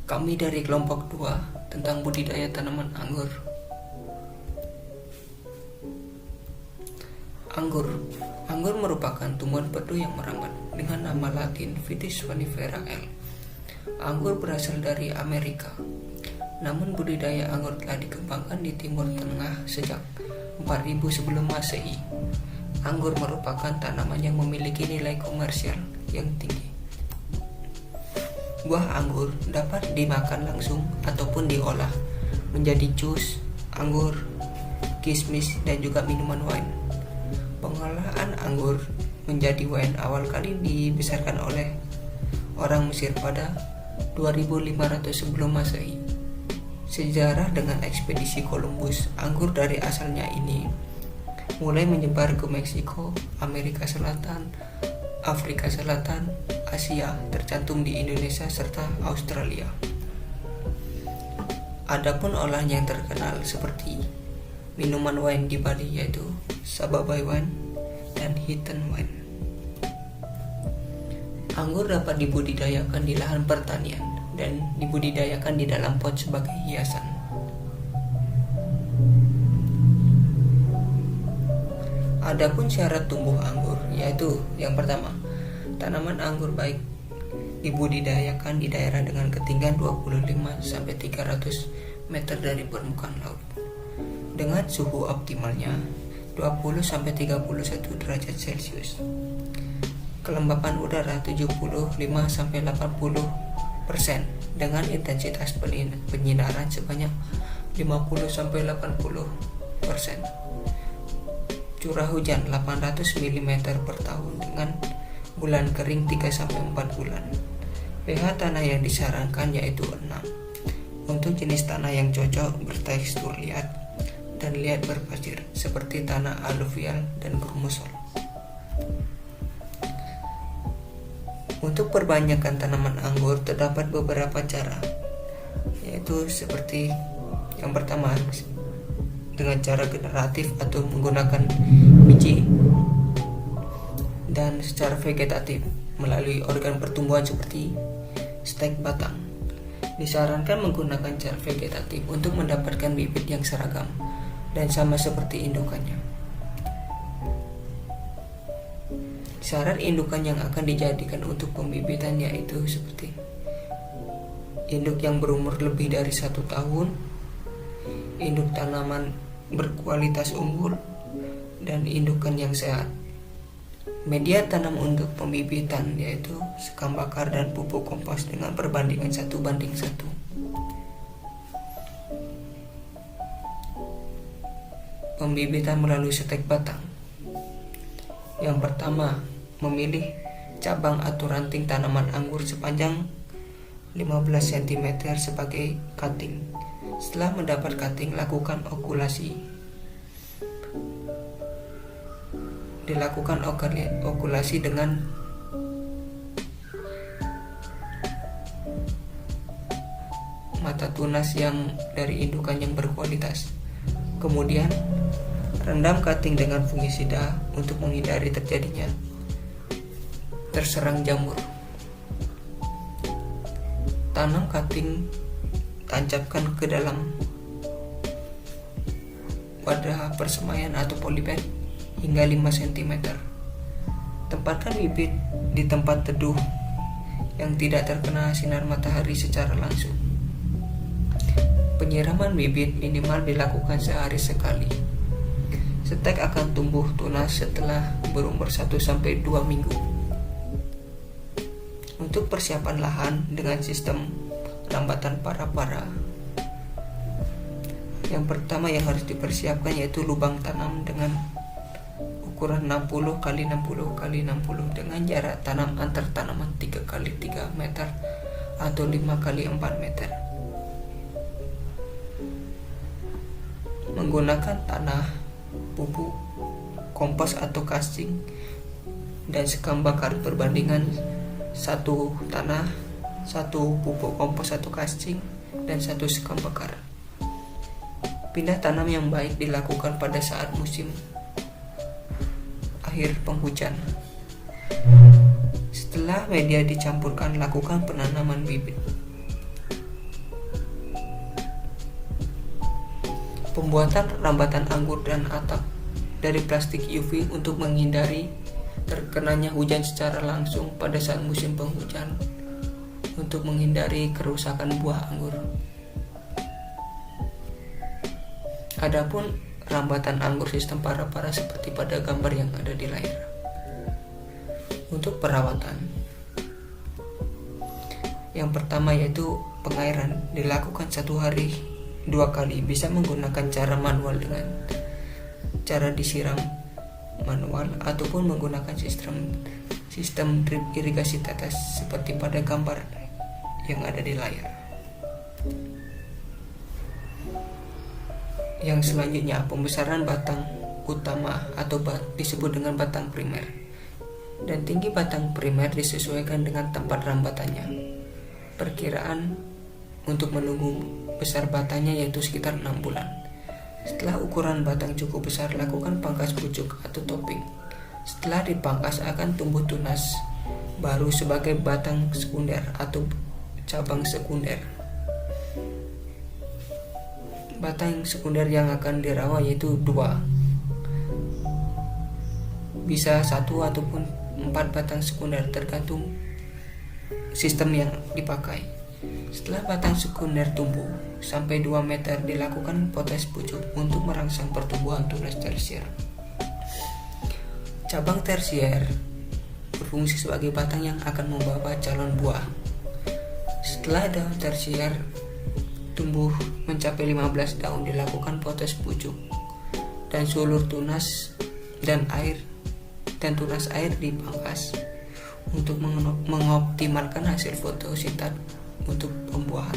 Kami dari kelompok 2 tentang budidaya tanaman anggur. Anggur merupakan tumbuhan pedu yang merambat dengan nama Latin Vitis vinifera L. Anggur berasal dari Amerika. Namun budidaya anggur telah dikembangkan di Timur Tengah sejak 4000 sebelum Masehi. Anggur merupakan tanaman yang memiliki nilai komersial yang tinggi. Buah anggur dapat dimakan langsung ataupun diolah menjadi jus anggur, kismis, dan juga minuman wine. Pengolahan anggur menjadi wine awal kali dibesarkan oleh orang Mesir pada 2500 sebelum Masehi. Sejarah dengan ekspedisi Columbus, anggur dari asalnya ini mulai menyebar ke Meksiko, Amerika Selatan, Afrika Selatan, Asia, tercantum di Indonesia serta Australia. Adapun olahan yang terkenal seperti minuman wine di Bali yaitu Sababai wine dan Hitan wine. Anggur dapat dibudidayakan di lahan pertanian dan dibudidayakan di dalam pot sebagai hiasan. Adapun syarat tumbuh anggur yaitu yang pertama, tanaman anggur baik dibudidayakan di daerah dengan ketinggian 25-300 meter dari permukaan laut dengan suhu optimalnya 20-31 derajat Celcius. Kelembapan udara 75-80% dengan intensitas penyinaran sebanyak 50-80%. Curah hujan 800 mm per tahun dengan bulan kering 3-4 bulan. pH tanah yang disarankan yaitu 6. Untuk jenis tanah yang cocok bertekstur liat dan liat berpasir seperti tanah aluvial dan grumusol. Untuk perbanyakkan tanaman anggur terdapat beberapa cara, yaitu seperti yang pertama dengan cara generatif atau menggunakan biji, dan secara vegetatif melalui organ pertumbuhan seperti stek batang. Disarankan menggunakan cara vegetatif untuk mendapatkan bibit yang seragam dan sama seperti indukannya. Syarat indukan yang akan dijadikan untuk pembibitan yaitu seperti induk yang berumur lebih dari 1 tahun, induk tanaman berkualitas unggul, dan indukan yang sehat. Media tanam untuk pembibitan yaitu sekam bakar dan pupuk kompos dengan perbandingan 1:1. Pembibitan melalui stek batang. Yang pertama, memilih cabang atau ranting tanaman anggur sepanjang 15 cm sebagai cutting. Setelah mendapat cutting, lakukan okulasi. Dilakukan okulasi dengan mata tunas yang dari indukan yang berkualitas. Kemudian rendam cutting dengan fungisida untuk menghindari terjadinya terserang jamur. Tanam cutting, tancapkan ke dalam wadah persemaian atau polybag hingga 5 cm. Tempatkan bibit di tempat teduh yang tidak terkena sinar matahari secara langsung. Penyiraman bibit minimal dilakukan sehari sekali. Stek akan tumbuh tunas setelah berumur 1-2 minggu. Untuk persiapan lahan dengan sistem rambatan para-para, yang pertama yang harus dipersiapkan yaitu lubang tanam dengan ukuran 60 x 60 x 60 dengan jarak tanam antar tanaman 3 x 3 meter atau 5 x 4 meter. Menggunakan tanah, pupuk, kompos atau casing, dan sekam bakar perbandingan 1 tanah, 1 pupuk kompos atau casing, dan 1 sekam bakar. Pindah tanam yang baik dilakukan pada saat musim akhir penghujan. Setelah media dicampurkan, lakukan penanaman bibit. Pembuatan rambatan anggur dan atap dari plastik UV untuk menghindari terkenanya hujan secara langsung pada saat musim penghujan, untuk menghindari kerusakan buah anggur. Adapun rambatan anggur sistem para-para seperti pada gambar yang ada di layar. Untuk perawatan, yang pertama yaitu pengairan, dilakukan 1 hari 2 kali, bisa menggunakan cara manual dengan cara disiram manual ataupun menggunakan sistem drip irigasi tetes seperti pada gambar yang ada di layar. Yang selanjutnya, pembesaran batang utama atau disebut dengan batang primer. Dan tinggi batang primer disesuaikan dengan tempat rambatannya. Perkiraan untuk menunggu besar batangnya yaitu sekitar 6 bulan. Setelah ukuran batang cukup besar, lakukan pangkas pucuk atau topping. Setelah dipangkas akan tumbuh tunas baru sebagai batang sekunder atau cabang sekunder. Batang sekunder yang akan dirawat yaitu 2, bisa 1 ataupun 4 batang sekunder tergantung sistem yang dipakai. Setelah batang sekunder tumbuh sampai 2 meter, dilakukan potes pucuk untuk merangsang pertumbuhan tunas tersier. Cabang tersier berfungsi sebagai batang yang akan membawa calon buah. Setelah daun tersier tumbuh mencapai 15 daun, dilakukan potes pucuk dan sulur tunas dan tunas air dipangkas untuk mengoptimalkan hasil fotosintesis untuk pembuahan.